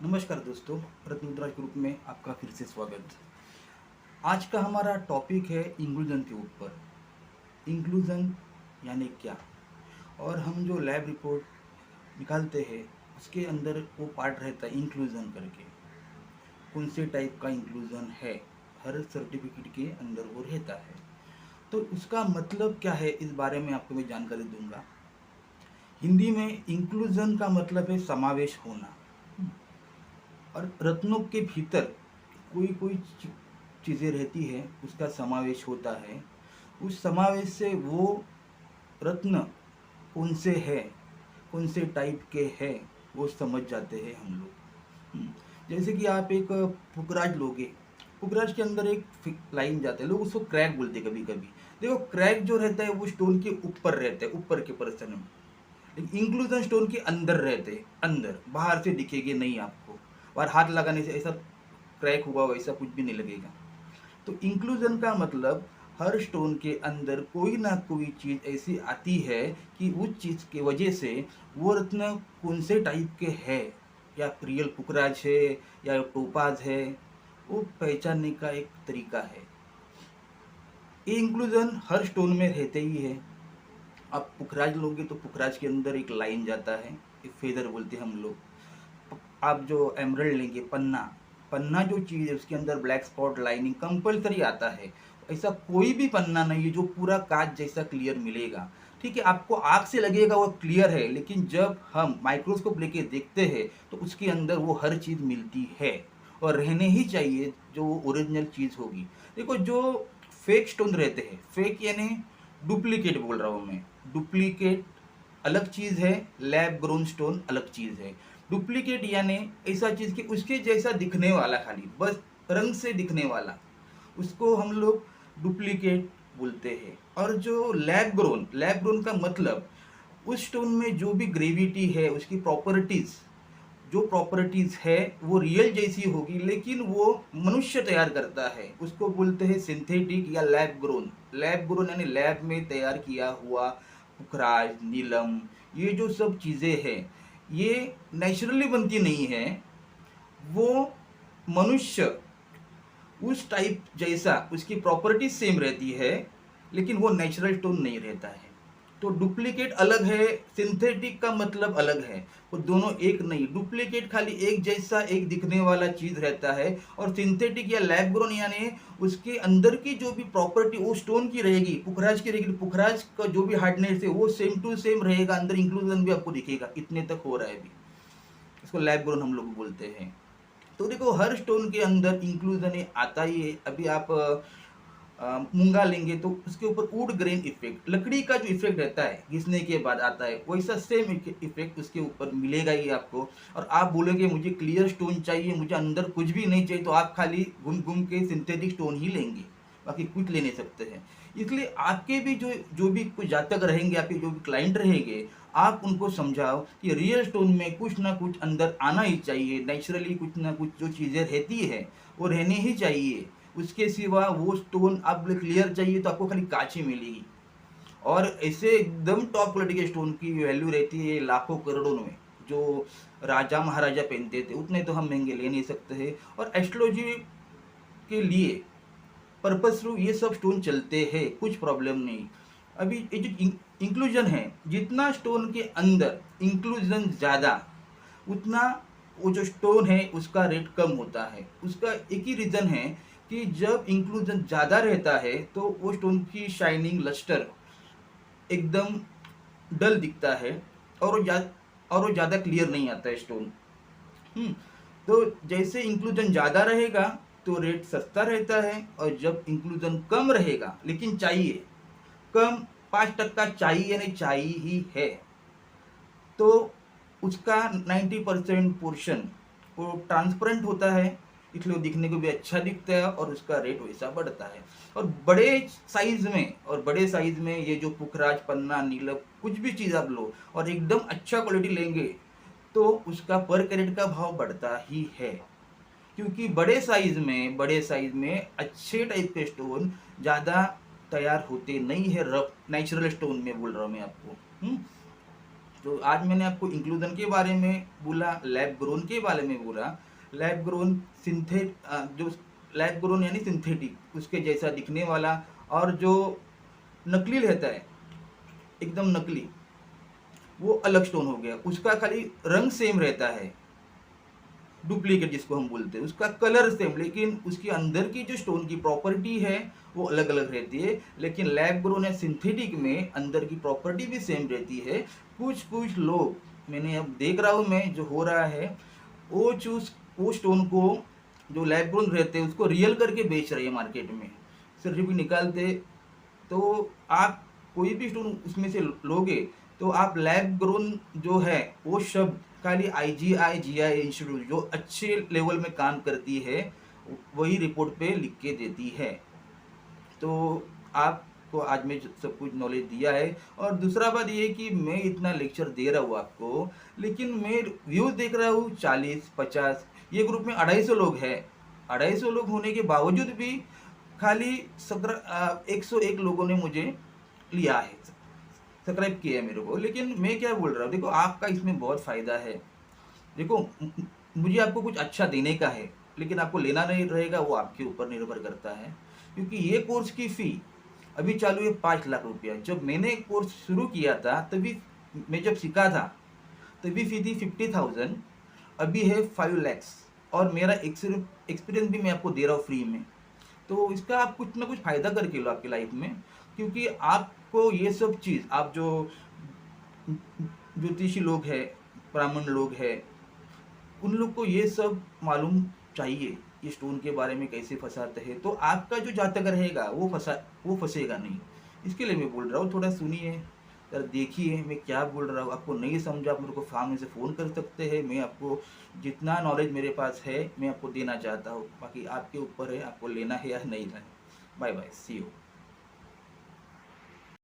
नमस्कार दोस्तों, रत्नद्राज ग्रुप में आपका फिर से स्वागत। आज का हमारा टॉपिक है इंक्लूजन के ऊपर। इंक्लूजन यानी क्या, और हम जो लैब रिपोर्ट निकालते हैं उसके अंदर वो पार्ट रहता है इंक्लूजन करके। कौन से टाइप का इंक्लूजन है, हर सर्टिफिकेट के अंदर वो रहता है। तो उसका मतलब क्या है, इस बारे में आपको मैं जानकारी दूंगा। हिंदी में इंक्लूजन का मतलब है समावेश होना, और रत्नों के भीतर कोई कोई चीज़ें रहती है, उसका समावेश होता है। उस समावेश से वो रत्न कौन से है, कौन से टाइप के हैं, वो समझ जाते हैं हम लोग। जैसे कि आप एक पुखराज लोगे, पुखराज के अंदर एक लाइन जाता है, लोग उसको क्रैक बोलते हैं कभी कभी। देखो, क्रैक जो रहता है वो स्टोन के ऊपर रहता है, ऊपर के पर्सन में। लेकिन इंक्लूजन स्टोन के अंदर रहते हैं, अंदर, बाहर से दिखेंगे नहीं आपको, और हाथ लगाने से ऐसा क्रैक हुआ वैसा कुछ भी नहीं लगेगा। तो इंक्लूजन का मतलब हर स्टोन के अंदर कोई ना कोई चीज़ ऐसी आती है कि उस चीज़ के वजह से वो रत्न कौन से टाइप के है, या रियल पुखराज है या टोपाज है, वो पहचानने का एक तरीका है। ये इंक्लूजन हर स्टोन में रहते ही है। आप पुखराज लोगे तो पुखराज के अंदर एक लाइन जाता है, एक फेदर बोलते हैं हम लोग। आप जो एमरल्ड लेंगे, पन्ना, पन्ना जो चीज़ है उसके अंदर ब्लैक स्पॉट लाइनिंग कंपलसरी आता है। ऐसा कोई भी पन्ना नहीं है जो पूरा कांच जैसा क्लियर मिलेगा। ठीक है, आपको आँख से लगेगा वो क्लियर है, लेकिन जब हम माइक्रोस्कोप लेके देखते हैं तो उसके अंदर वो हर चीज़ मिलती है, और रहने ही चाहिए जो ओरिजिनल चीज़ होगी। देखो, जो फेक स्टोन रहते हैं, फेक यानी डुप्लीकेट बोल रहा हूँ मैं। डुप्लीकेट अलग चीज़ है, लैब ग्रोन स्टोन अलग चीज़ है। डुप्लीकेट यानी ऐसा चीज़ कि उसके जैसा दिखने वाला, खाली बस रंग से दिखने वाला, उसको हम लोग डुप्लीकेट बोलते हैं। और जो लैब ग्रोन का मतलब उस स्टोन में जो भी ग्रेविटी है, उसकी प्रॉपर्टीज, जो प्रॉपर्टीज है वो रियल जैसी होगी, लेकिन वो मनुष्य तैयार करता है, उसको बोलते हैं सिंथेटिक या लैब ग्रोन। लैब ग्रोन यानी लैब में तैयार किया हुआ पुखराज, नीलम, ये जो सब चीज़ें हैं ये नेचुरली बनती नहीं है। वो मनुष्य उस टाइप जैसा, उसकी प्रॉपर्टी सेम रहती है, लेकिन वो नेचुरल टोन नहीं रहता है। तो डुप्लीकेट अलग है, सिंथेटिक का मतलब अलग है। वो दोनों एक नहीं। डुप्लीकेट खाली एक जैसा, एक दिखने वाला चीज रहता है, और सिंथेटिक या लैब ग्रोन यानी उसके अंदर की जो भी प्रॉपर्टी वो स्टोन की रहेगी, पुखराज की रहेगी। पुखराज का जो भी हार्डनेस है वो सेम टू सेम रहेगा, अंदर इंक्लूजन भी आपको दिखेगा। इतने तक हो रहा है अभी, इसको लैब ग्रोन हम लोग बोलते हैं। तो देखो, हर स्टोन के अंदर इंक्लूजन आता ही है। अभी आप मूंगा लेंगे तो उसके ऊपर वुड ग्रेन इफेक्ट, लकड़ी का जो इफेक्ट रहता है घिसने के बाद आता है, वैसा सेम इफेक्ट उसके ऊपर मिलेगा ही आपको। और आप बोलोगे मुझे क्लियर स्टोन चाहिए, मुझे अंदर कुछ भी नहीं चाहिए, तो आप खाली घूम घूम के सिंथेटिक स्टोन ही लेंगे, बाकी कुछ ले नहीं सकते हैं। इसलिए आपके भी जो जो भी कुछ जातक रहेंगे, आपके जो भी क्लाइंट रहेंगे, आप उनको समझाओ कि रियल स्टोन में कुछ ना कुछ अंदर आना ही चाहिए, नेचुरली कुछ ना कुछ जो चीज़ें रहती है वो रहनी ही चाहिए। उसके सिवा वो स्टोन आप क्लियर चाहिए तो आपको खाली कांच ही मिलेगी। और ऐसे एकदम टॉप क्वालिटी के स्टोन की वैल्यू रहती है लाखों करोड़ों में, जो राजा महाराजा पहनते थे, उतने तो हम महंगे ले नहीं सकते हैं। और एस्ट्रोलॉजी के लिए पर्पस थ्रू ये सब स्टोन चलते हैं, कुछ प्रॉब्लम नहीं। अभी ये जो इंक्लूजन है, जितना स्टोन के अंदर इंक्लूजन ज़्यादा, उतना वो जो स्टोन है उसका रेट कम होता है। उसका एक ही रीज़न है कि जब इंक्लूजन ज़्यादा रहता है तो वो स्टोन की शाइनिंग, लस्टर एकदम डल दिखता है, और वो ज़्यादा क्लियर नहीं आता है स्टोन। हम्म, तो जैसे इंक्लूजन ज़्यादा रहेगा तो रेट सस्ता रहता है, और जब इंक्लूजन कम रहेगा, लेकिन चाहिए कम, 5% चाहिए, नहीं चाहिए ही है, तो उसका 90% पोर्शन वो ट्रांसपेरेंट होता है, इसलिए वो दिखने को भी अच्छा दिखता है और उसका रेट वैसा बढ़ता है। और बड़े साइज में ये जो पुखराज, पन्ना, नीलम, कुछ भी चीज़ आप लो और एकदम अच्छा क्वालिटी लेंगे तो उसका पर कैरेट का भाव बढ़ता ही है। क्योंकि बड़े साइज में अच्छे टाइप के स्टोन ज़्यादा तैयार होते नहीं है, रफ नेचुरल स्टोन में बोल रहा हूँ मैं आपको। तो आज मैंने आपको इंक्लूजन के बारे में बोला, लैब ग्रोन के बारे में बोला। लैब ग्रोन जो लैब ग्रोन यानी सिंथेटिक, उसके जैसा दिखने वाला, और जो नकली रहता है एकदम नकली, वो अलग स्टोन हो गया। उसका खाली रंग सेम रहता है, डुप्लीकेट जिसको हम बोलते हैं, उसका कलर सेम, लेकिन उसके अंदर की जो स्टोन की प्रॉपर्टी है वो अलग अलग रहती है। लेकिन लैब ग्रोन या सिंथेटिक में अंदर की प्रॉपर्टी भी सेम रहती है। कुछ कुछ लोग, मैंने अब देख रहा हूँ मैं जो हो रहा है, वो स्टोन को जो लैब ग्रोन रहते हैं उसको रियल करके बेच रहे हैं मार्केट में, सर्टिफिकेट निकालते। तो आप कोई भी स्टोन उसमें से लोगे तो आप लैब ग्रोन जो है वो शब्द खाली IGI GI इंस्टीट्यूट जो अच्छे लेवल में काम करती है वही रिपोर्ट पे लिख के देती है। तो आपको आज मैं सब कुछ नॉलेज दिया है। और दूसरा बात ये कि मैं इतना लेक्चर दे रहा हूँ आपको, लेकिन मैं व्यूज़ देख रहा हूँ 40-50, ये ग्रुप में 250 लोग हैं। 250 लोग होने के बावजूद भी खाली 101 लोगों ने मुझे लिया है, सब्सक्राइब किया है मेरे को। लेकिन मैं क्या बोल रहा हूँ, देखो आपका इसमें बहुत फ़ायदा है। देखो मुझे आपको कुछ अच्छा देने का है, लेकिन आपको लेना नहीं रहेगा वो आपके ऊपर निर्भर करता है। क्योंकि ये कोर्स की फ़ी अभी चालू है 5 लाख रुपया। जब मैंने कोर्स शुरू किया था तभी, मैं जब सीखा था तभी फ़ी थी 50,000, अभी है 5 lakhs। और मेरा एक्सपीरियंस भी मैं आपको दे रहा हूँ फ्री में। तो इसका आप कुछ ना कुछ फ़ायदा करके लो आपकी लाइफ में। क्योंकि आपको ये सब चीज़, आप जो ज्योतिषी लोग हैं, ब्राह्मण लोग हैं, उन लोग को ये सब मालूम चाहिए, ये स्टोन के बारे में कैसे फंसाते हैं। तो आपका जो जातक रहेगा वो फंसेगा नहीं। इसके लिए मैं बोल रहा हूँ, थोड़ा सुनिए, यार देखिए मैं क्या बोल रहा हूँ। आपको नहीं समझा आप मेरे को सामने से फ़ोन कर सकते हैं। मैं आपको जितना नॉलेज मेरे पास है मैं आपको देना चाहता हूँ, बाकी आपके ऊपर है आपको लेना है या नहीं लेना। Bye bye, see you.